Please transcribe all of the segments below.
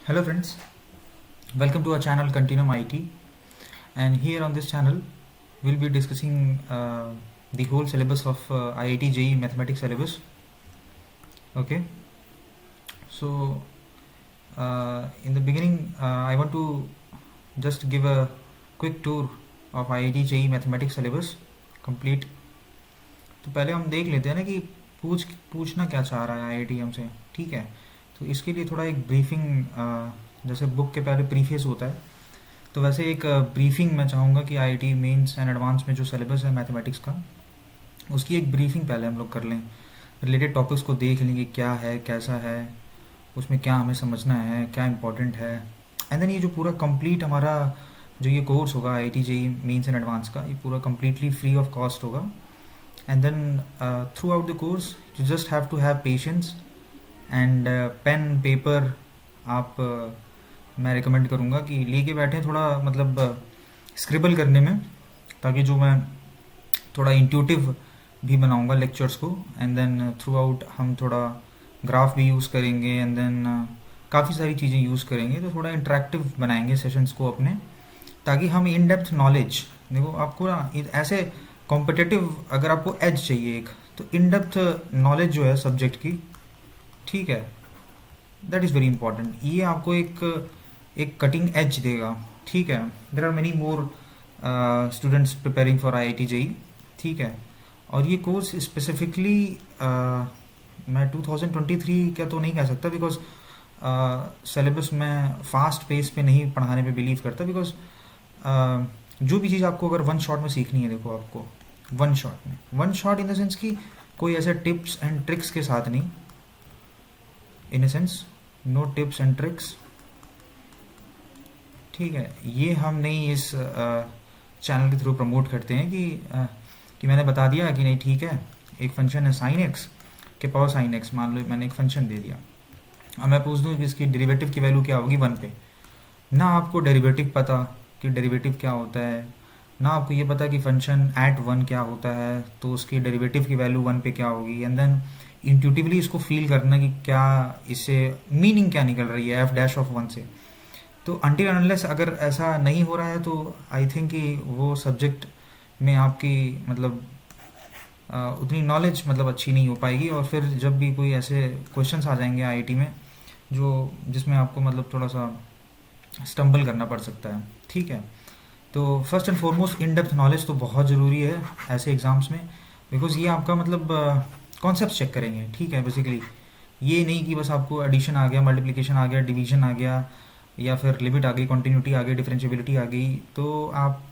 Hello friends, welcome to our channel Continuum IT, and here on this channel we'll be discussing the whole syllabus of IIT JEE Mathematics syllabus. Okay, so in the beginning I want to just give a quick tour of IIT JEE Mathematics syllabus complete. तो पहले हम देख लेते हैं ना कि पूछना क्या चाह रहा है आईआईटी हमसे, ठीक है। तो इसके लिए थोड़ा एक ब्रीफिंग, जैसे बुक के पहले प्रीफेस होता है, तो वैसे एक ब्रीफिंग मैं चाहूँगा कि आईआईटी मेंस एंड एडवांस में जो सिलेबस है मैथमेटिक्स का, उसकी एक ब्रीफिंग पहले हम लोग कर लें। रिलेटेड टॉपिक्स को देख लेंगे, क्या है, कैसा है, उसमें क्या हमें समझना है, क्या इंपॉर्टेंट है। एंड देन ये जो पूरा कंप्लीट हमारा जो ये कोर्स होगा IIT JEE mains and advance का, ये पूरा कम्प्लीटली फ्री ऑफ कॉस्ट होगा। And then throughout the course you just have to have patience and pen paper आप मैं रिकमेंड करूँगा कि लेके बैठें थोड़ा, मतलब स्क्रिबल करने में, ताकि जो मैं थोड़ा इंट्यूटिव भी बनाऊँगा लेक्चर्स को। एंड देन थ्रू आउट हम थोड़ा ग्राफ भी यूज़ करेंगे, एंड देन काफ़ी सारी चीज़ें यूज़ करेंगे, तो थोड़ा इंटरेक्टिव बनाएंगे सेशंस को अपने, ताकि हम इन डेप्थ नॉलेज, देखो आपको ना ऐसे कॉम्पिटिटिव, अगर आपको एज चाहिए एक, तो इन डेप्थ नॉलेज जो है सब्जेक्ट की, ठीक है, दैट इज़ वेरी इंपॉर्टेंट। ये आपको एक कटिंग एज देगा, ठीक है। There are many more students preparing for IIT JEE, ठीक है। और ये कोर्स स्पेसिफिकली मैं 2023 का तो नहीं कह सकता, बिकॉज सिलेबस में फास्ट पेस पे नहीं पढ़ाने पे बिलीव करता, बिकॉज जो भी चीज़ आपको अगर वन शॉट में सीखनी है, देखो आपको one shot in the sense कि कोई ऐसे टिप्स एंड ट्रिक्स के साथ नहीं, in a sense no tips and tricks, ठीक है। ये हम नहीं इस चैनल के थ्रू प्रमोट करते हैं कि मैंने बता दिया कि नहीं, ठीक है, एक फंक्शन है साइन एक्स के पावर साइन एक्स, मान लो मैंने एक फंक्शन दे दिया, अब मैं पूछ दूँ कि इसकी डेरिवेटिव की वैल्यू क्या होगी 1 पे, ना आपको डेरिवेटिव पता कि डेरिवेटिव क्या होता है, ना आपको ये पता कि फंक्शन एट 1 क्या होता है, तो उसकी डेरिवेटिव की वैल्यू 1 पे क्या होगी, एंड देन इंट्यूटिवली इसको फील करना कि क्या इससे मीनिंग क्या निकल रही है एफ डैश ऑफ 1 से। तो अनटिल अनलेस अगर ऐसा नहीं हो रहा है, तो आई थिंक कि वो सब्जेक्ट में आपकी मतलब उतनी नॉलेज मतलब अच्छी नहीं हो पाएगी, और फिर जब भी कोई ऐसे क्वेश्चंस आ जाएंगे आईआईटी में जो जिसमें आपको मतलब थोड़ा सा स्टम्बल करना पड़ सकता है, ठीक है। तो first and foremost in depth knowledge तो बहुत ज़रूरी है ऐसे एग्ज़ाम्स में, बिकॉज ये आपका मतलब कॉन्सेप्ट चेक करेंगे, ठीक है। बेसिकली ये नहीं कि बस आपको एडिशन आ गया, मल्टीप्लिकेशन आ गया, डिवीजन आ गया, या फिर लिमिट आ गई, कॉन्टीन्यूटी आ गई, डिफरेंशिएबिलिटी आ गई, तो आप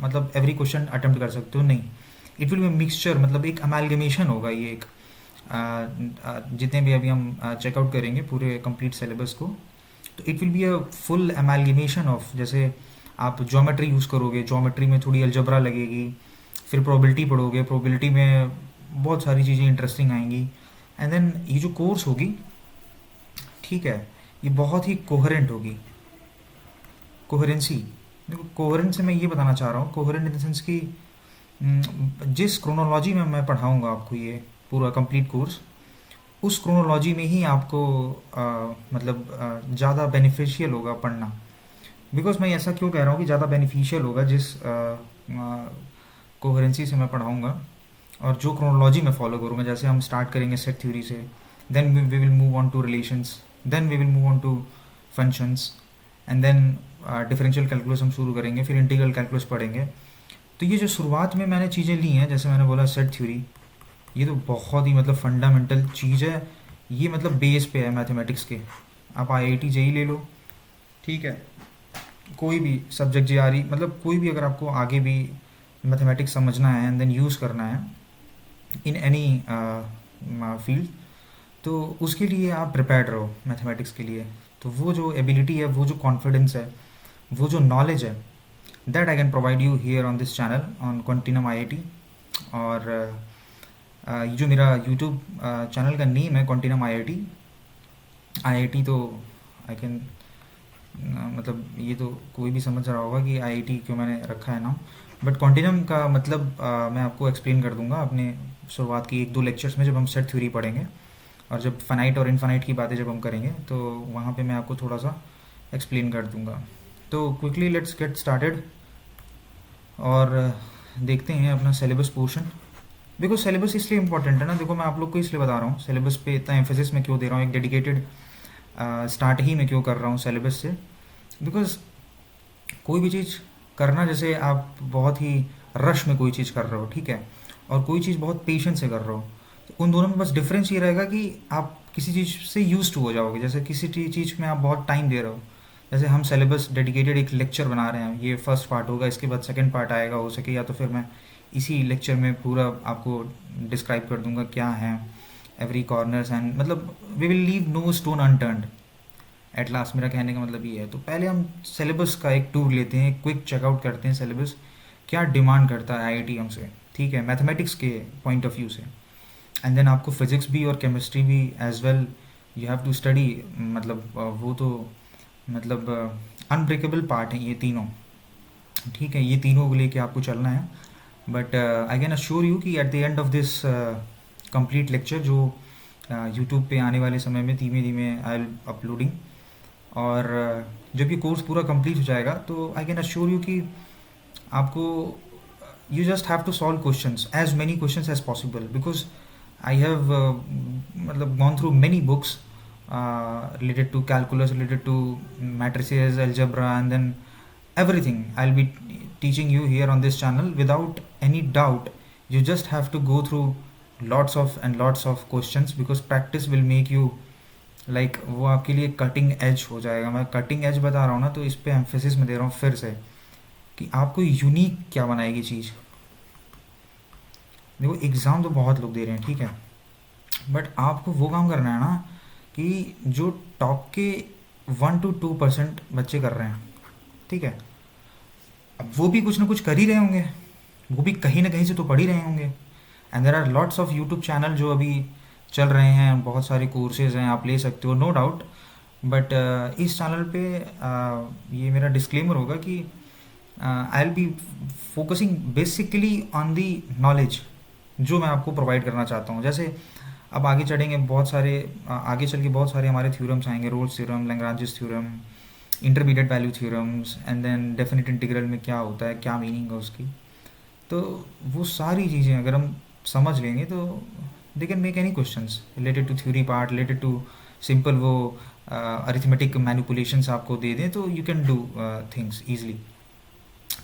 मतलब एवरी क्वेश्चन अटेम्प्ट कर सकते हो, नहीं। इट विल बी मिक्सचर, मतलब एक अमेलगमेशन होगा ये एक, जितने भी अभी हम चेकआउट करेंगे पूरे कंप्लीट सिलेबस को, तो it will be a full amalgamation of, जैसे आप ज्योमेट्री यूज़ करोगे, ज्योमेट्री में थोड़ी अलजबरा लगेगी, फिर प्रोबेबिलिटी पढ़ोगे, प्रोबेबिलिटी में बहुत सारी चीज़ें इंटरेस्टिंग आएंगी, एंड देन ये जो कोर्स होगी, ठीक है, ये बहुत ही कोहेरेंट होगी। कोहेरेंसी, देखो कोहेरेंट से मैं ये बताना चाह रहा हूँ, कोहेरेंट इन द सेंस कि जिस क्रोनोलॉजी में मैं पढ़ाऊँगा आपको ये पूरा कंप्लीट कोर्स, उस क्रोनोलॉजी में ही आपको मतलब ज़्यादा बेनिफिशियल होगा पढ़ना। बिकॉज मैं ऐसा क्यों कह रहा हूँ कि ज़्यादा बेनिफिशियल होगा, जिस कोहेरेंसी से मैं पढ़ाऊँगा और जो क्रोनोलॉजी में फॉलो करूँगा। जैसे हम स्टार्ट करेंगे सेट थ्योरी से, then we will move on to relations, then we will move on to functions, and then differential calculus हम शुरू करेंगे, फिर इंटीग्रल कैलकुलस पढ़ेंगे। तो ये जो शुरुआत में मैंने चीज़ें ली हैं, जैसे मैंने बोला सेट थ्योरी, ये तो बहुत ही मतलब फंडामेंटल चीज़ है, ये मतलब बेस पे है मैथमेटिक्स के। आप आईआईटी जेईई ले लो, ठीक है, कोई भी सब्जेक्ट जेआरई, मतलब कोई भी, अगर आपको आगे भी मैथमेटिक्स समझना है एंड देन यूज़ करना है इन एनी फील्ड, तो उसके लिए आप प्रिपेयर्ड रहो मैथमेटिक्स के लिए। तो वो जो एबिलिटी है, वो जो कॉन्फिडेंस है, वो जो नॉलेज है, that I can provide you here on this channel on continuum IIT. और ये जो मेरा यूट्यूब चैनल का नेम है कॉन्टिनम आईआईटी, आईआईटी तो आई कैन मतलब ये तो कोई भी समझ रहा होगा कि आईआईटी क्यों मैंने रखा है नाम, बट कॉन्टिनम का मतलब मैं आपको एक्सप्लेन कर दूंगा अपने शुरुआत की 1-2 लेक्चर्स में, जब हम सेट थ्योरी पढ़ेंगे और जब फाइनाइट और इनफाइनाइट की बातें जब हम करेंगे तो वहाँ पे मैं आपको थोड़ा सा एक्सप्लेन कर दूँगा। तो क्विकली लेट्स गेट स्टार्टेड और देखते हैं अपना सिलेबस पोर्शन। बिकॉज सिलेबस इसलिए इंपॉर्टेंट है ना, देखो मैं आप लोग को इसलिए बता रहा हूँ सिलेबस पे इतना एम्फेसिस मैं क्यों दे रहा हूँ, एक डेडिकेटेड स्टार्ट ही मैं क्यों कर रहा हूँ सिलेबस से। बिकॉज कोई भी चीज़ करना, जैसे आप बहुत ही रश में कोई चीज़ कर रहे हो, ठीक है, और कोई चीज़ बहुत पेशेंस से कर रहे हो, तो उन दोनों में बस डिफरेंस ये रहेगा कि आप किसी चीज़ से यूज टू हो जाओगे। जैसे किसी चीज़ में आप बहुत टाइम दे रहे हो, जैसे हम सिलेबस डेडिकेटेड एक लेक्चर बना रहे हैं, ये फर्स्ट पार्ट होगा, इसके बाद सेकंड पार्ट आएगा, हो सके या तो फिर मैं इसी लेक्चर में पूरा आपको डिस्क्राइब कर दूंगा क्या है एवरी कॉर्नर्स एंड मतलब we will leave no stone unturned at last. मेरा कहने का मतलब ये है। तो पहले हम सिलेबस का एक टूर लेते हैं, क्विक चेकआउट करते हैं सिलेबस क्या डिमांड करता है आईआईटी हमसे, ठीक है, मैथमेटिक्स के पॉइंट ऑफ व्यू से। एंड देन आपको फिजिक्स भी और केमिस्ट्री भी as well you have to study. मतलब वो तो मतलब अनब्रेकेबल पार्ट है ये तीनों, ठीक है, ये तीनों को लेके आपको चलना है। But I can assure you कि at the end of this complete lecture जो यूट्यूब पे आने वाले समय में धीमे धीमे आई विल अपलोडिंग, और जब ये कोर्स पूरा कंप्लीट हो जाएगा तो आई कैन अश्योर यू कि आपको you just have to solve questions, as many questions as possible, because I have मतलब gone through many books related to calculus, related to matrices, algebra, and then everything I'll be teaching you here on this channel without any doubt. You just have to go through lots of questions, because practice will make you like वो आपके लिए cutting edge हो जाएगा। मैं cutting edge बता रहा हूँ ना, तो इस पे एम्फेसिस में दे रहा हूँ फिर से कि आपको यूनिक क्या बनाएगी चीज़। देखो एग्ज़ाम तो बहुत लोग दे रहे हैं, ठीक है, बट आपको वो काम करना है ना कि जो टॉप के 1 to 2% बच्चे कर रहे हैं, ठीक है, अब वो भी कुछ ना कुछ कर ही रहे होंगे, वो भी कहीं ना कहीं से तो पढ़ ही रहे होंगे। And there are lots of YouTube channel जो अभी चल रहे हैं, बहुत सारे कोर्सेज हैं, आप ले सकते हो, नो डाउट। बट इस चैनल पे ये मेरा डिस्क्लेमर होगा कि आई will be focusing basically on the knowledge जो मैं आपको प्रोवाइड करना चाहता हूँ। जैसे अब आगे चढ़ेंगे, बहुत सारे आगे चल के बहुत सारे हमारे थ्योरम्स आएंगे, Rolle's theorem, Lagrange's theorem, intermediate value theorems, and then definite integral में क्या होता है, क्या मीनिंग है उसकी। तो वो सारी चीज़ें अगर हम समझ लेंगे तो they can make any questions related to theory part, related to simple वो अरिथमेटिक मैनिपुलेशंस आपको दे दें, तो you can do things easily,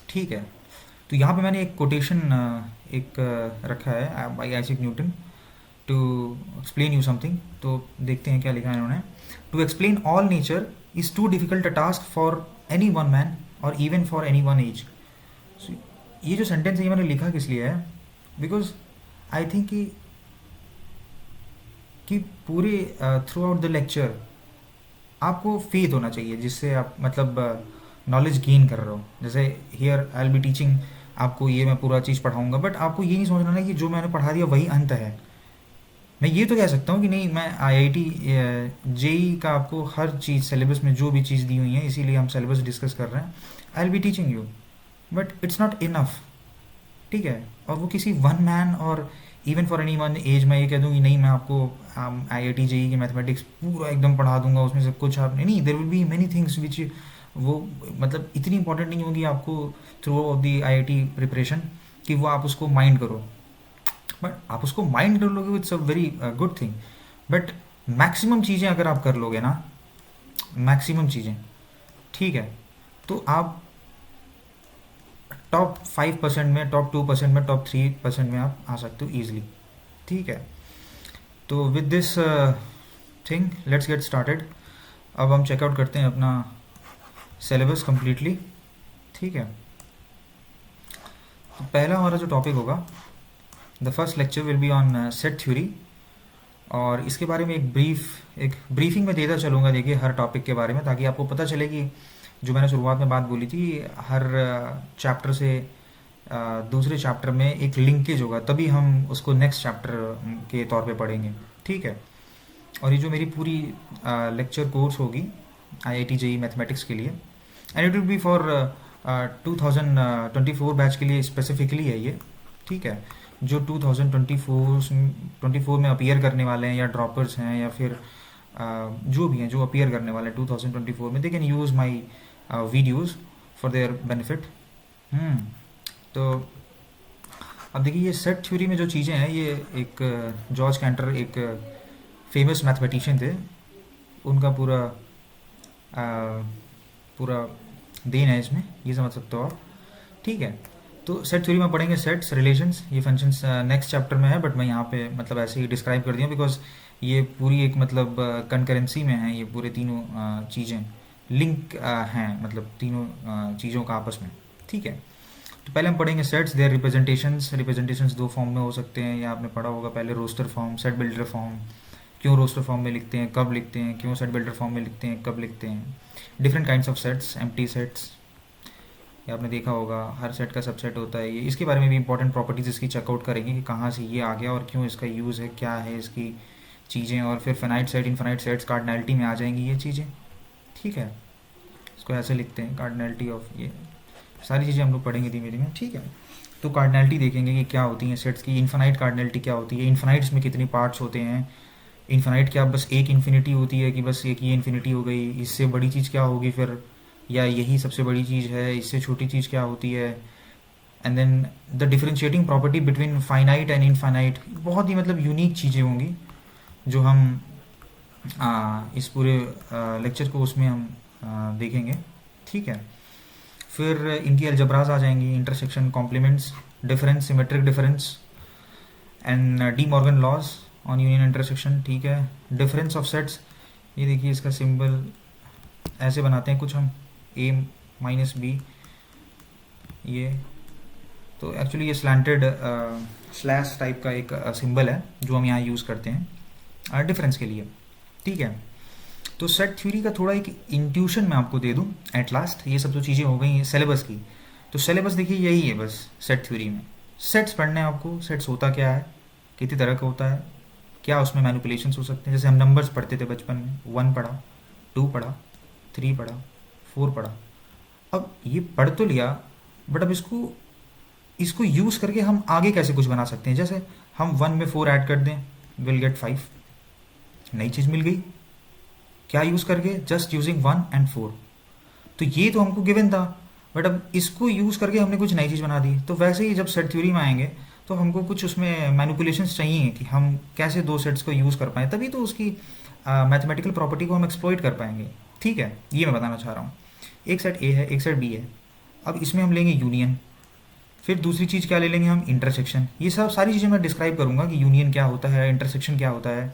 ठीक है। तो यहाँ पे मैंने एक कोटेशन एक रखा है by Isaac Newton to explain you something. तो देखते हैं क्या लिखा है इन्होंने। To explain all nature is too difficult a task for any one man और even for any one age. ये जो सेंटेंस है ये मैंने लिखा किस लिए है, बिकॉज आई थिंक कि पूरे थ्रू आउट द लेक्चर आपको फेथ होना चाहिए, जिससे आप मतलब नॉलेज गेन कर रहे हो। जैसे here I will be teaching आपको, ये मैं पूरा चीज़ पढ़ाऊंगा, बट आपको ये नहीं समझना है कि जो मैंने पढ़ा दिया वही अंत है। मैं ये तो कह सकता हूँ कि नहीं, मैं आईआईटी जेई का आपको हर चीज़ सिलेबस में जो भी चीज़ दी हुई है, इसीलिए हम सिलेबस डिस्कस कर रहे हैं, I will be teaching you, but it's not enough, ठीक है। और वो किसी वन मैन और even for any one age में ये कह दूँ कि नहीं मैं आपको आईआईटी जेई की मैथमेटिक्स पूरा एकदम पढ़ा दूंगा, उसमें से कुछ आप नहीं, there will be many things which वो मतलब इतनी इंपॉर्टेंट नहीं होगी आपको throughout the IIT preparation कि वो आप उसको माइंड करो। बट आप उसको माइंड कर लोगे, it's a very good thing. But maximum चीज़ें अगर आप कर लोगे ना, मैक्सिमम चीज़ें, ठीक है, तो आप टॉप 5% में, टॉप 2% में, टॉप 3% में आप आ सकते हो ईजिली, ठीक है। तो with this thing let's get started. अब हम चेकआउट करते हैं अपना सिलेबस कम्प्लीटली, ठीक है। तो पहला हमारा जो टॉपिक होगा, the first lecture will be on set theory, और इसके बारे में एक ब्रीफिंग में देता चलूँगा, देखिए हर टॉपिक के बारे में, ताकि आपको पता चले कि जो मैंने शुरुआत में बात बोली थी, हर चैप्टर से दूसरे चैप्टर में एक लिंकेज होगा, तभी हम उसको नेक्स्ट चैप्टर के तौर पे पढ़ेंगे, ठीक है। और ये जो मेरी पूरी लेक्चर कोर्स होगी आईआईटी जेई मैथमेटिक्स के लिए, and it will be for 2024 batch के लिए स्पेसिफिकली है ये, ठीक है। जो 2024 में अपीयर करने वाले हैं, या ड्रॉपर्स हैं, या फिर जो भी हैं जो अपीयर करने वाले हैं 2024 में, they can use my videos for their benefit. तो अब देखिए, ये सेट थ्योरी में जो चीज़ें हैं, ये एक जॉर्ज कैंटर, एक फेमस मैथमेटिशियन थे, उनका पूरा देन है इसमें, ये समझ सकते हो आप। ठीक है, तो सेट थ्योरी में पढ़ेंगे सेट्स, रिलेशंस, ये फंक्शंस नेक्स्ट चैप्टर में है, बट मैं यहाँ पे मतलब ऐसे ही डिस्क्राइब कर दिया बिकॉज ये पूरी एक मतलब कंकरेंसी में है, ये पूरे तीनों चीज़ें लिंक हैं, मतलब तीनों चीज़ों का आपस में। ठीक है, तो पहले हम पढ़ेंगे सेट्स, देयर रिप्रेजेंटेशंस दो फॉर्म में हो सकते हैं, या आपने पढ़ा होगा पहले roster form, set builder form. क्यों रोस्टर फॉर्म में लिखते हैं, कब लिखते हैं, क्यों सेट बिल्डर फॉर्म में लिखते हैं, कब लिखते हैं। Different kinds of sets, empty sets, ये आपने देखा होगा, हर सेट का सबसेट होता है ये। इसके बारे में भी इंपॉर्टेंट प्रॉपर्टीज़ इसकी चेकआउट करेंगे कि कहाँ से ये आ गया और क्यों इसका यूज़ है, क्या है इसकी चीज़ें। और फिर finite set, infinite sets, cardinality में आ जाएंगी ये चीज़ें। ठीक है, इसको ऐसे लिखते हैं, कार्डिनैलिटी ऑफ, ये सारी चीज़ें हम लोग पढ़ेंगे धीमे धीमे। ठीक है, तो कार्डिनैलिटी देखेंगे कि क्या होती है सेट्स की, इनफिनाइट कार्डिनैलिटी क्या होती है, इनफिनाइट्स में कितने पार्ट्स होते हैं, इनफिनाइट क्या बस एक इन्फिनिटी होती है कि बस एक ये इन्फिनिटी हो गई, इससे बड़ी चीज़ क्या होगी फिर, या यही सबसे बड़ी चीज़ है, इससे छोटी चीज़ क्या होती है। And then the differentiating property between finite and infinite, बहुत ही मतलब यूनिक चीज़ें होंगी जो हम इस पूरे लेक्चर को उसमें हम देखेंगे। ठीक है, फिर इनकी अलजबराज आ जाएंगी, intersection, complements, difference, symmetric difference, and De Morgan laws on union intersection. ठीक है, डिफरेंस ऑफ सेट्स, ये देखिए इसका सिंबल ऐसे बनाते हैं कुछ हम, a माइनस बी, ये तो एक्चुअली ये स्लैंटेड स्लैश टाइप का एक सिंबल है जो हम यहाँ यूज़ करते हैं डिफरेंस के लिए। ठीक है, तो सेट थ्योरी का थोड़ा एक इंट्यूशन मैं आपको दे दूँ एट लास्ट। ये सब जो चीज़ें हो गई सिलेबस की, तो सिलेबस देखिए यही है बस सेट थ्योरी में। सेट्स पढ़ने हैं आपको, सेट्स होता क्या है, कितनी तरह का होता है, क्या उसमें मैनिपुलेशंस हो सकते हैं। जैसे हम नंबर्स पढ़ते थे बचपन में, 1 पढ़ा, 2 पढ़ा, 3 पढ़ा, 4 पढ़ा। अब ये पढ़ तो लिया, बट अब इसको यूज़ करके हम आगे कैसे कुछ बना सकते हैं। जैसे हम 1 में 4 ऐड कर दें, विल गेट 5, नई चीज़ मिल गई। क्या यूज़ करके, जस्ट यूजिंग 1 and 4। तो ये तो हमको गिवन था, बट अब इसको यूज़ करके हमने कुछ नई चीज़ बना दी। तो वैसे ही जब सेट थ्योरी में आएंगे तो हमको कुछ उसमें मैनिपुलेशंस चाहिए कि हम कैसे दो सेट्स को यूज़ कर पाएँ, तभी तो उसकी मैथमेटिकल प्रॉपर्टी को हम एक्सप्लॉइट कर पाएंगे। ठीक है, ये मैं बताना चाह रहा हूँ। एक सेट ए है, एक सेट बी है, अब इसमें हम लेंगे यूनियन। फिर दूसरी चीज़ क्या ले लेंगे हम, इंटरसेक्शन। ये सब सारी चीज़ें मैं डिस्क्राइब करूँगा कि यूनियन क्या होता है, इंटरसेक्शन क्या होता है,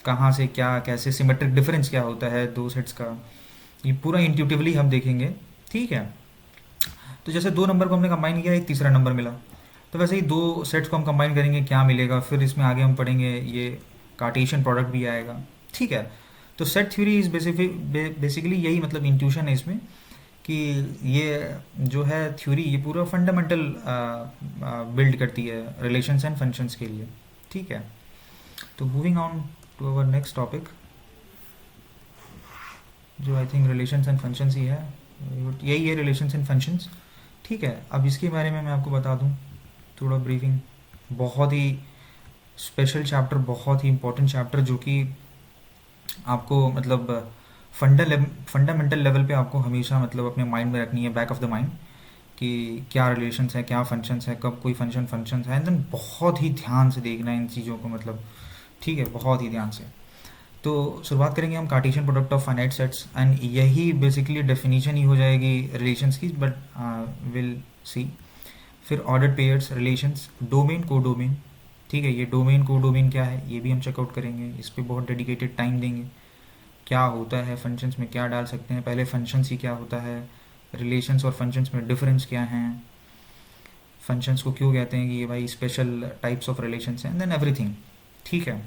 कहाँ से क्या, कैसे, सिमेट्रिक डिफरेंस क्या होता है दो सेट्स का, ये पूरा इंट्यूटिवली हम देखेंगे। ठीक है, तो जैसे 2 नंबर को हमने कंबाइन किया, एक तीसरा नंबर मिला, तो वैसे ही 2 सेट्स को हम कंबाइन करेंगे, क्या मिलेगा। फिर इसमें आगे हम पढ़ेंगे ये कार्टेशियन प्रोडक्ट भी आएगा। ठीक है, तो सेट थ्योरी इज बेसिकली यही मतलब इंट्यूशन है इसमें कि ये जो है थ्योरी, ये पूरा फंडामेंटल बिल्ड करती है रिलेशंस एंड फंक्शंस के लिए। ठीक है, तो moving on to our next topic, जो I think relations and functions ही है, यही है रिलेशंस एंड फंक्शंस। ठीक है, अब इसके बारे में मैं आपको बता दूं थोड़ा ब्रीफिंग। बहुत ही स्पेशल चैप्टर, बहुत ही इंपॉर्टेंट चैप्टर, जो कि आपको मतलब फंडामेंटल लेवल पे आपको हमेशा मतलब अपने माइंड में रखनी है, बैक ऑफ द माइंड, कि क्या रिलेशंस है, क्या फंक्शंस है, कब कोई फंक्शंस है, एंड देन बहुत ही ध्यान से देखना है इन चीज़ों को, मतलब ठीक है, बहुत ही ध्यान से। तो शुरुआत करेंगे हम Cartesian product of finite sets, and यही बेसिकली डेफिनेशन ही हो जाएगी रिलेशंस की, बट विल सी। फिर ऑर्डर्ड पेयर्स, रिलेशंस, डोमेन, को डोमेन। ठीक है, ये डोमेन को डोमेन क्या है ये भी हम चेकआउट करेंगे, इस पर बहुत डेडिकेटेड टाइम देंगे। क्या होता है फंक्शंस में, क्या डाल सकते हैं, पहले फंक्शंस ही क्या होता है, रिलेशंस और फंक्शंस में डिफरेंस क्या हैं, फंक्शंस को क्यों कहते हैं कि ये भाई स्पेशल टाइप्स ऑफ रिलेशंस हैं, देन एवरीथिंग। ठीक है,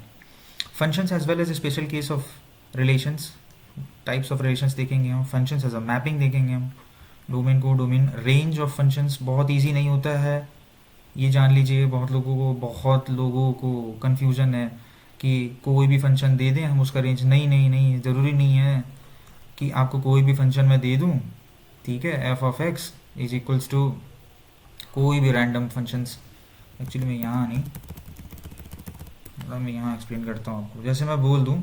functions as well as special case of relations, types of relations देखेंगे हम, फंक्शंस एज अ मैपिंग देखेंगे हम, डोमेन को डोमेन, रेंज ऑफ फंक्शंस बहुत ईजी नहीं होता है, ये जान लीजिए। बहुत लोगों को कन्फ्यूजन है कि कोई भी फंक्शन दे दें हम उसका रेंज, नहीं नहीं नहीं, ज़रूरी नहीं है कि आपको कोई भी फंक्शन मैं दे दूँ। ठीक है, F of X is equals to कोई भी रैंडम फंक्शंस एक्चुअली मैं यहाँ नहीं, मतलब मैं यहाँ एक्सप्लेन करता हूँ आपको। जैसे मैं बोल दूँ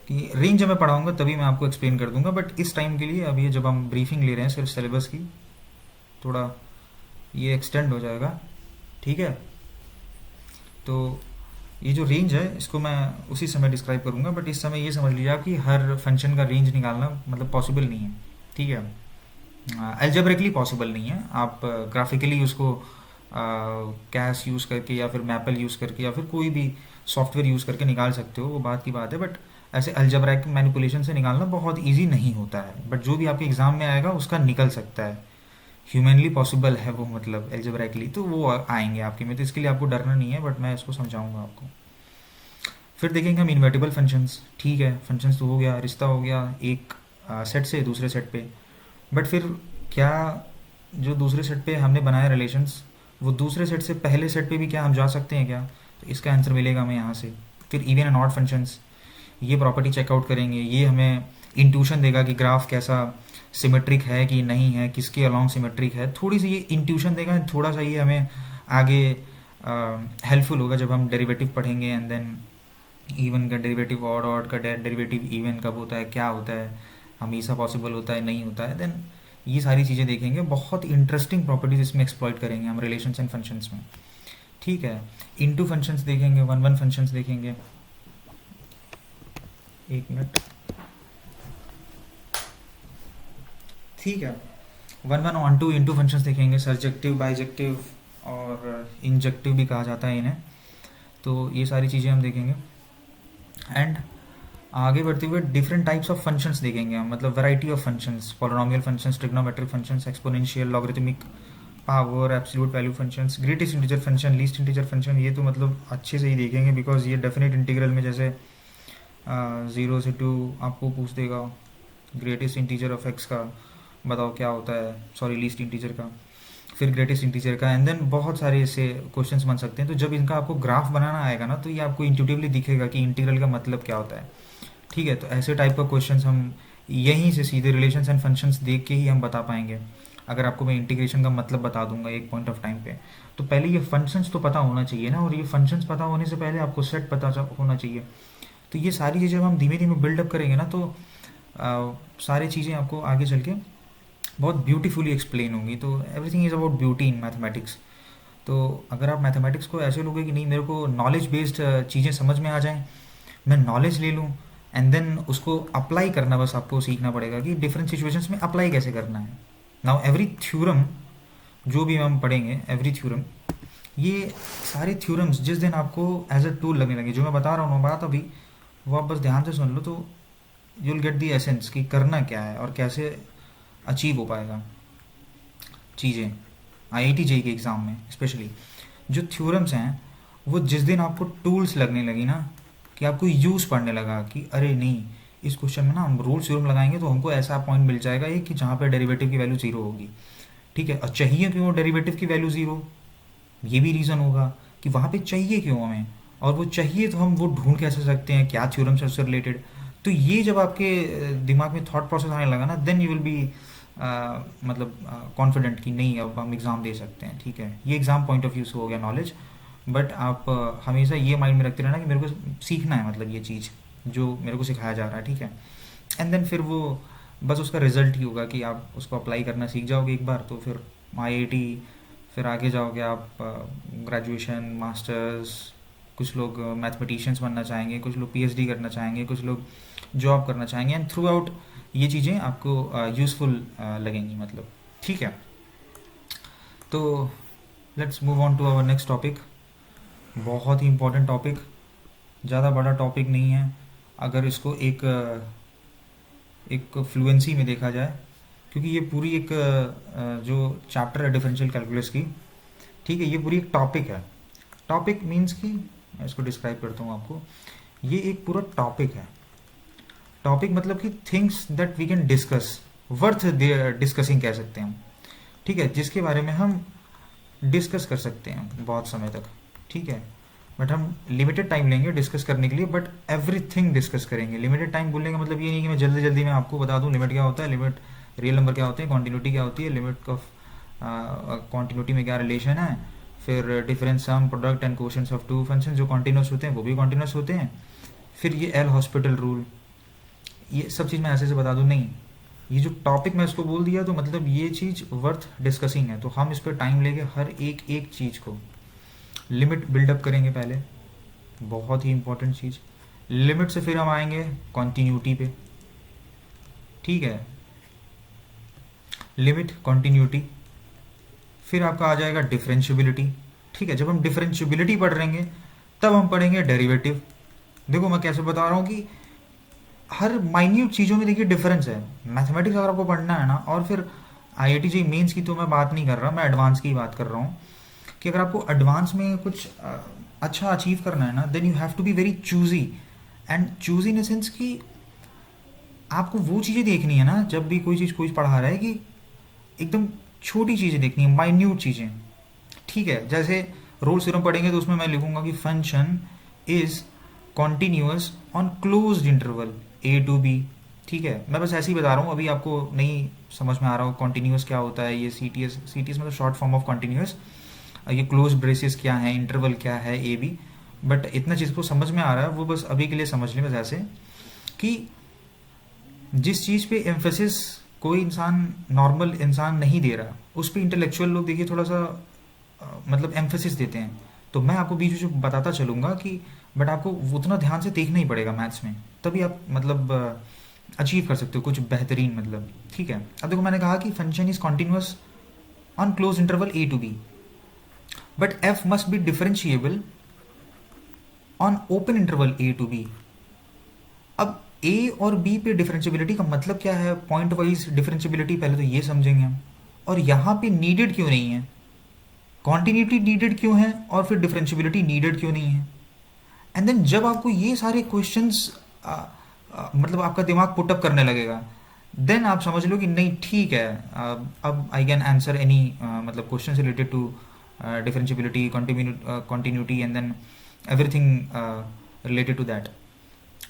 कि रेंज जब मैं पढ़ाऊँगा तभी मैं आपको एक्सप्लेन कर दूंगा, बट इस टाइम के लिए अभी जब हम ब्रीफिंग ले रहे हैं सिर्फ सिलेबस की, थोड़ा ये एक्सटेंड हो जाएगा, ठीक है। तो ये जो रेंज है इसको मैं उसी समय डिस्क्राइब करूँगा, बट इस समय ये समझ लीजिए आप कि हर फंक्शन का रेंज निकालना मतलब पॉसिबल नहीं है, ठीक है। एल्जेब्रिकली पॉसिबल नहीं है। आप ग्राफिकली उसको कैश यूज़ करके या फिर मैपल यूज़ करके या फिर कोई भी सॉफ्टवेयर यूज़ करके निकाल सकते हो, वो बात की बात है, बट ऐसे अल्जेब्रिक मैनिपुलेशन से निकालना बहुत इजी नहीं होता है, बट जो भी आपके एग्ज़ाम में आएगा उसका निकल सकता है, ह्यूमनली पॉसिबल है वो, मतलब एल्जेब्रिकली तो वो आएंगे आपके में, तो इसके लिए आपको डरना नहीं है, बट मैं इसको समझाऊंगा आपको। फिर देखेंगे हम इन्वर्टिबल फंक्शंस, ठीक है। फंक्शंस तो हो गया, रिश्ता हो गया एक सेट से दूसरे सेट पे, बट फिर क्या जो दूसरे सेट पे हमने बनाए रिलेशंस, वो दूसरे सेट से पहले सेट पे भी क्या हम जा सकते हैं क्या? तो इसका आंसर मिलेगा हमें यहाँ से। फिर इवन एंड ऑड फंक्शंस, ये प्रॉपर्टी चेकआउट करेंगे, ये हमें इंट्यूशन देगा कि ग्राफ कैसा सिमेट्रिक है कि नहीं है, किसके अलॉन्ग सिमेट्रिक है, थोड़ी सी ये इंट्यूशन देगा, थोड़ा सा ये हमें आगे हेल्पफुल होगा जब हम डेरिवेटिव पढ़ेंगे। एंड देन इवन का डेरिवेटिव, ऑड ऑड का डेरिवेटिव इवन कब होता है, क्या होता है, हमेशा पॉसिबल होता है, नहीं होता है, देन ये सारी चीज़ें देखेंगे। बहुत इंटरेस्टिंग प्रॉपर्टीज इसमें एक्सप्लॉइट करेंगे हम रिलेशंस एंड फंक्शंस में, ठीक है। इनटू फंक्शंस देखेंगे, वन वन फंक्शंस देखेंगे, एक मिनट, ठीक है। One one on two into functions देखेंगे, सरजेक्टिव, बाइजेक्टिव और इंजेक्टिव भी कहा जाता है इन्हें, तो ये सारी चीज़ें हम देखेंगे। एंड आगे बढ़ते हुए डिफरेंट टाइप्स ऑफ फंक्शंस देखेंगे हम, मतलब variety of functions, polynomial functions, trigonometric functions, exponential, logarithmic, power, absolute value functions, greatest integer function, least integer function, ये तो मतलब अच्छे से ही देखेंगे, बिकॉज ये डेफिनेट इंटीग्रल में जैसे 0 से 2 आपको पूछ देगा ग्रेटेस्ट इंटीजर ऑफ एक्स का बताओ क्या होता है, सॉरी लीस्ट इंटीजर का, फिर ग्रेटेस्ट इंटीजर का, एंड देन बहुत सारे ऐसे क्वेश्चंस बन सकते हैं। तो जब इनका आपको ग्राफ बनाना आएगा ना, तो ये आपको इंट्यूटिवली दिखेगा कि इंटीग्रल का मतलब क्या होता है, ठीक है। तो ऐसे टाइप का क्वेश्चंस हम यहीं से सीधे रिलेशंस एंड फंक्शंस देख के ही हम बता पाएंगे। अगर आपको मैं इंटीग्रेशन का मतलब बता दूंगा एक पॉइंट ऑफ टाइम पे, तो पहले ये फंक्शंस तो पता होना चाहिए ना, और ये फंक्शंस पता होने से पहले आपको सेट पता होना चाहिए। तो ये सारी चीज़ें हम धीमे धीमे बिल्डअप करेंगे ना, तो सारी चीज़ें आपको आगे चल के बहुत ब्यूटीफुली एक्सप्लेन होंगी। तो everything is about beauty in mathematics. तो अगर आप मैथमेटिक्स को ऐसे लोगे कि नहीं मेरे को नॉलेज बेस्ड चीज़ें समझ में आ जाएं, मैं नॉलेज ले लूँ एंड देन उसको अप्लाई करना, बस आपको सीखना पड़ेगा कि डिफरेंट सिचुएशंस में अप्लाई कैसे करना है। नाउ एवरी थ्योरम जो भी हम पढ़ेंगे, एवरी थ्योरम, ये सारे थ्योरम्स जिस दिन आपको एज अ टूल लगने लगे, जो मैं बता रहा हूँ बात अभी, वो आप बस ध्यान से सुन लो, तो you will get the essence कि करना क्या है और कैसे अचीव हो पाएगा चीज़ें आईआईटी जेईई के एग्ज़ाम में। स्पेशली जो थ्योरम्स हैं, वो जिस दिन आपको टूल्स लगने लगी ना, कि आपको यूज़ पढ़ने लगा कि अरे नहीं इस क्वेश्चन में ना हम रूल थ्योरम लगाएंगे तो हमको ऐसा पॉइंट मिल जाएगा एक कि जहाँ पर डेरिवेटिव की वैल्यू ज़ीरो होगी, ठीक है। और चाहिए क्यों डेरिवेटिव की वैल्यू ज़ीरो, ये भी रीज़न होगा कि वहाँ पे चाहिए क्यों हमें, और वो चाहिए तो हम वो ढूंढ कैसे सकते हैं, क्या थ्योरम से उससे रिलेटेड। तो ये जब आपके दिमाग में थॉट प्रोसेस आने लगा ना, देन यू विल बी मतलब कॉन्फिडेंट कि नहीं अब हम एग्ज़ाम दे सकते हैं, ठीक है। ये एग्ज़ाम पॉइंट ऑफ व्यू से हो गया नॉलेज, बट आप हमेशा ये माइंड में रखते रहना कि मेरे को सीखना है, मतलब ये चीज़ जो मेरे को सिखाया जा रहा है, ठीक है। एंड देन फिर वो बस उसका रिजल्ट ही होगा कि आप उसको अप्लाई करना सीख जाओगे एक बार, तो फिर आईआईटी, फिर आगे जाओगे आप ग्रेजुएशन, मास्टर्स, कुछ लोग मैथमेटिशियंस बनना चाहेंगे, कुछ लोग पीएचडी करना चाहेंगे, कुछ लोग जॉब करना चाहेंगे, एंड थ्रू आउट ये चीज़ें आपको यूज़फुल लगेंगी, मतलब, ठीक है। तो let's move on to our next topic. बहुत ही इंपॉर्टेंट टॉपिक, ज़्यादा बड़ा टॉपिक नहीं है अगर इसको एक फ्लुएंसी में देखा जाए, क्योंकि ये पूरी एक जो चैप्टर है डिफरेंशियल कैलकुलस की, ठीक है, ये पूरी एक टॉपिक है। टॉपिक मीन्स कि मैं इसको डिस्क्राइब करता हूँ आपको, ये एक पूरा टॉपिक है। टॉपिक मतलब कि things that we can discuss, worth discussing कह सकते हैं हम, ठीक है, जिसके बारे में हम डिस्कस कर सकते हैं बहुत समय तक, ठीक है। बट हम लिमिटेड टाइम लेंगे डिस्कस करने के लिए, बट एवरीथिंग डिस्कस करेंगे। लिमिटेड टाइम बोलने का मतलब ये नहीं कि मैं जल्दी जल्दी में आपको बता दूं लिमिट क्या होता है, लिमिट रियल नंबर क्या होते हैं, कॉन्टिन्यूटी क्या होती है, लिमिट ऑफ कॉन्टिन्यूटी में क्या रिलेशन है, फिर difference sum, product and quotients of two function जो कॉन्टिन्यूस होते हैं वो भी कॉन्टिन्यूस होते हैं। फिर ये एल हॉस्पिटल रूल, ये सब चीज़ मैं ऐसे से बता दूँ नहीं, ये जो टॉपिक मैं इसको बोल दिया तो मतलब ये चीज़ वर्थ डिस्कसिंग है, तो हम इस पर टाइम लेके हर एक एक चीज़ को लिमिट बिल्डअप करेंगे पहले, बहुत ही इंपॉर्टेंट चीज़। लिमिट से फिर हम आएंगे कॉन्टीन्यूटी पे, ठीक है, लिमिट कॉन्टीन्यूटी, फिर आपका आ जाएगा डिफरेंशियबिलिटी, ठीक है। जब हम डिफरेंशियबिलिटी पढ़ रहेंगे तब हम पढ़ेंगे डेरिवेटिव। देखो मैं कैसे बता रहा हूँ कि हर माइन्यूट चीज़ों में देखिए डिफरेंस है। मैथमेटिक्स अगर आपको पढ़ना है ना, और फिर IIT JEE मेंस की तो मैं बात नहीं कर रहा, मैं एडवांस की बात कर रहा हूँ कि अगर आपको एडवांस में कुछ अच्छा अचीव करना है ना, then you have to be very choosy, and choosy in the sense कि आपको वो चीज़ें देखनी है ना, जब भी कोई चीज़ कोई पढ़ा रहा है, कि एकदम छोटी चीज़ें देखनी है, माइन्यूट चीज़ें, ठीक है। जैसे रोल्स थ्योरम पढ़ेंगे तो उसमें मैं लिखूंगा कि function is continuous on closed interval a to b, ठीक है। मैं बस ऐसे ही बता रहा हूँ, अभी आपको नहीं समझ में आ रहा हो कॉन्टिन्यूअस क्या होता है, ये CTS मतलब शॉर्ट फॉर्म ऑफ कॉन्टिन्यूअस, ये क्लोज ब्रेसेस क्या है, इंटरवल क्या है, ए बी, बट इतना चीज़ को समझ में आ रहा है, वो बस अभी के लिए समझ लें बस ऐसे कि जिस चीज़ पे एम्फेसिस कोई इंसान, नॉर्मल इंसान नहीं दे रहा, उस पर इंटेलेक्चुअल लोग देखिए थोड़ा सा मतलब एम्फेसिस देते हैं। तो मैं आपको बीच बीच में बताता चलूँगा कि बट आपको उतना ध्यान से देखना ही पड़ेगा मैथ्स में, तभी आप मतलब अचीव कर सकते हो कुछ बेहतरीन, मतलब ठीक है। अब देखो मैंने कहा कि function is continuous on close interval a to b, but f must be differentiable on open interval a to b। अब a और b पे डिफरेंशियबिलिटी का मतलब क्या है, पॉइंट वाइज डिफरेंशियबिलिटी पहले तो ये समझेंगे हम, और यहाँ पे नीडेड क्यों नहीं है, कॉन्टिन्यूटी नीडेड क्यों है, और फिर डिफरेंशियबिलिटी नीडेड क्यों नहीं है। एंड देन जब आपको ये सारे क्वेश्चंस मतलब आपका दिमाग पुटअप करने लगेगा, देन आप समझ लो कि नहीं ठीक है, अब आई कैन आंसर एनी मतलब question related to differentiability, continuity and then everything related to that,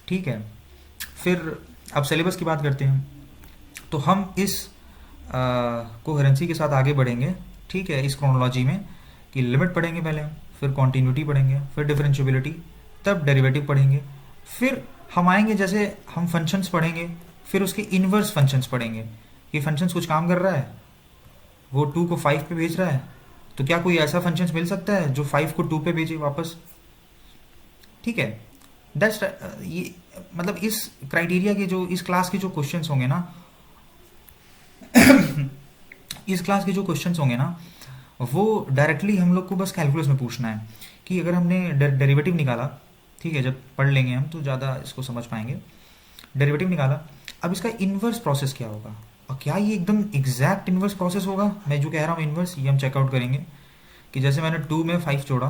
ठीक है। फिर अब सिलेबस की बात करते हैं, तो हम इस कोहेरेंसी के साथ आगे बढ़ेंगे, ठीक है, इस क्रोनोलॉजी में, कि लिमिट पढ़ेंगे पहले हम, फिर कॉन्टिन्यूटी पढ़ेंगे, फिर डिफरेंशियबिलिटी, तब डेरिवेटिव पढ़ेंगे, फिर हम आएंगे जैसे हम फंक्शंस पढ़ेंगे, फिर उसके इन्वर्स फंक्शंस पढ़ेंगे कि फंक्शंस कुछ काम कर रहा है, वो 2 को 5 पे भेज रहा है, तो क्या कोई ऐसा फंक्शंस मिल सकता है जो 5 को 2 पे भेजे वापस, ठीक है। दैट्स ये मतलब इस क्राइटेरिया के जो इस क्लास के जो क्वेश्चंस होंगे ना इस क्लास के जो क्वेश्चंस होंगे ना, वो डायरेक्टली हम लोग को बस कैलकुलस में पूछना है कि अगर हमने डेरिवेटिव निकाला, ठीक है, जब पढ़ लेंगे हम तो ज़्यादा इसको समझ पाएंगे। डेरिवेटिव निकाला, अब इसका इन्वर्स प्रोसेस क्या होगा, और क्या ये एकदम एग्जैक्ट इन्वर्स प्रोसेस होगा, मैं जो कह रहा हूँ इन्वर्स, ये हम चेकआउट करेंगे कि जैसे मैंने 2 में 5 जोड़ा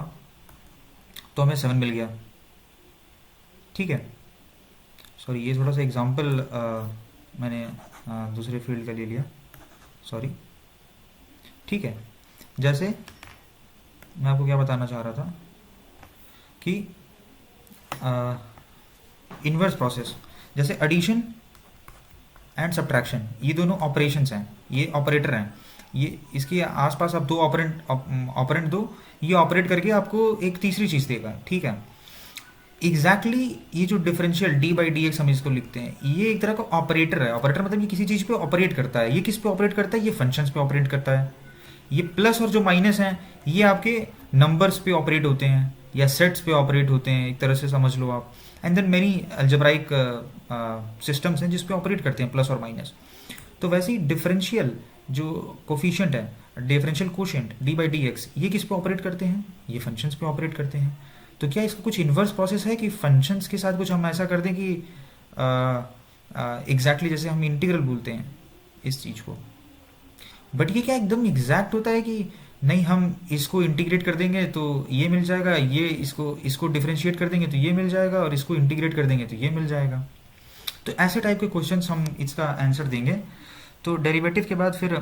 तो हमें 7 मिल गया, ठीक है। सॉरी, ये थोड़ा सा एग्जाम्पल मैंने दूसरे फील्ड का ले लिया, सॉरी, ठीक है। जैसे मैं आपको क्या बताना चाह रहा था कि इन्वर्स प्रोसेस, जैसे एडिशन एंड सब्ट्रैक्शन, ये दोनों ऑपरेशंस हैं, ये ऑपरेटर हैं, ये इसके आसपास आप 2 ऑपरेंट दो, ये ऑपरेट करके आपको एक तीसरी चीज़ देगा, ठीक है। एग्जैक्टली ये जो डिफरेंशियल d/dx हम इसको लिखते हैं, ये एक तरह का ऑपरेटर है। ऑपरेटर मतलब ये किसी चीज़ पे ऑपरेट करता है। ये किस पे ऑपरेट करता है, ये फंक्शंस पे ऑपरेट करता है। ये प्लस और जो माइनस हैं ये आपके नंबर्स पे ऑपरेट होते हैं या सेट्स पे ऑपरेट होते हैं, एक तरह से समझ लो आप। And then many algebraic systems हैं जिस पे ऑपरेट करते हैं प्लस और माइनस। तो वैसे ही डिफरेंशियल जो कोफिशिएंट है, डिफरेंशियल कोशिएंट d/dx, ये किस पे ऑपरेट करते हैं, ये फंक्शंस पे ऑपरेट करते हैं। तो क्या इसका कुछ इन्वर्स प्रोसेस है कि फंक्शंस के साथ कुछ हम ऐसा कर दें कि एग्जैक्टली जैसे हम इंटीग्रल बोलते हैं इस चीज़ को, बट ये क्या एकदम एग्जैक्ट होता है कि नहीं, हम इसको इंटीग्रेट कर देंगे तो ये मिल जाएगा, ये इसको डिफरेंशिएट कर देंगे तो ये मिल जाएगा, और इसको इंटीग्रेट कर देंगे तो ये मिल जाएगा। तो ऐसे टाइप के क्वेश्चंस हम इसका आंसर देंगे। तो डेरिवेटिव के बाद फिर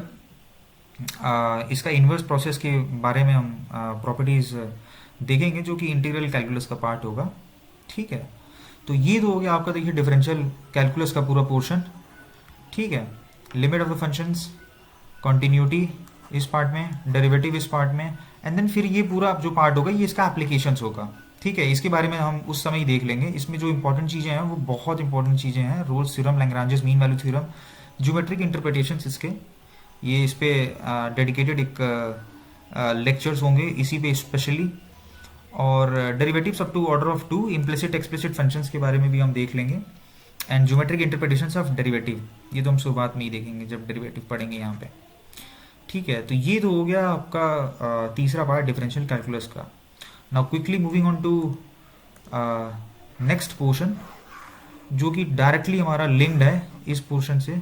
इसका इन्वर्स प्रोसेस के बारे में हम प्रॉपर्टीज़ देखेंगे जो कि इंटीग्रल कैलकुलस का पार्ट होगा, ठीक है। तो ये तो हो गया आपका, देखिए, डिफरेंशियल कैलकुलस का पूरा पोर्शन, ठीक है। Limit of the functions, continuity इस पार्ट में, डेरिवेटिव इस पार्ट में, एंड देन फिर ये पूरा जो पार्ट होगा ये इसका एप्लीकेशंस होगा। ठीक है, इसके बारे में हम उस समय ही देख लेंगे। इसमें जो इंपॉर्टेंट चीज़ें हैं वो बहुत इंपॉर्टेंट चीज़ें हैं, roles theorem, Lagrange's mean value theorem, geometric interpretations इसके, ये इस पे डेडिकेटेड एक लेक्चर्स होंगे इसी पे स्पेशली। और derivatives up to order of two, implicit explicit functions के बारे में भी हम देख लेंगे, and geometric interpretations of derivative, ये तो हम शुरुआत में ही देखेंगे जब डेरिवेटिव पढ़ेंगे यहाँ पे। ठीक है, तो ये तो हो गया आपका तीसरा पार्ट डिफरेंशियल कैलकुलस का। Now quickly moving on to next portion जो कि डायरेक्टली हमारा लिंक्ड है इस पोर्शन से,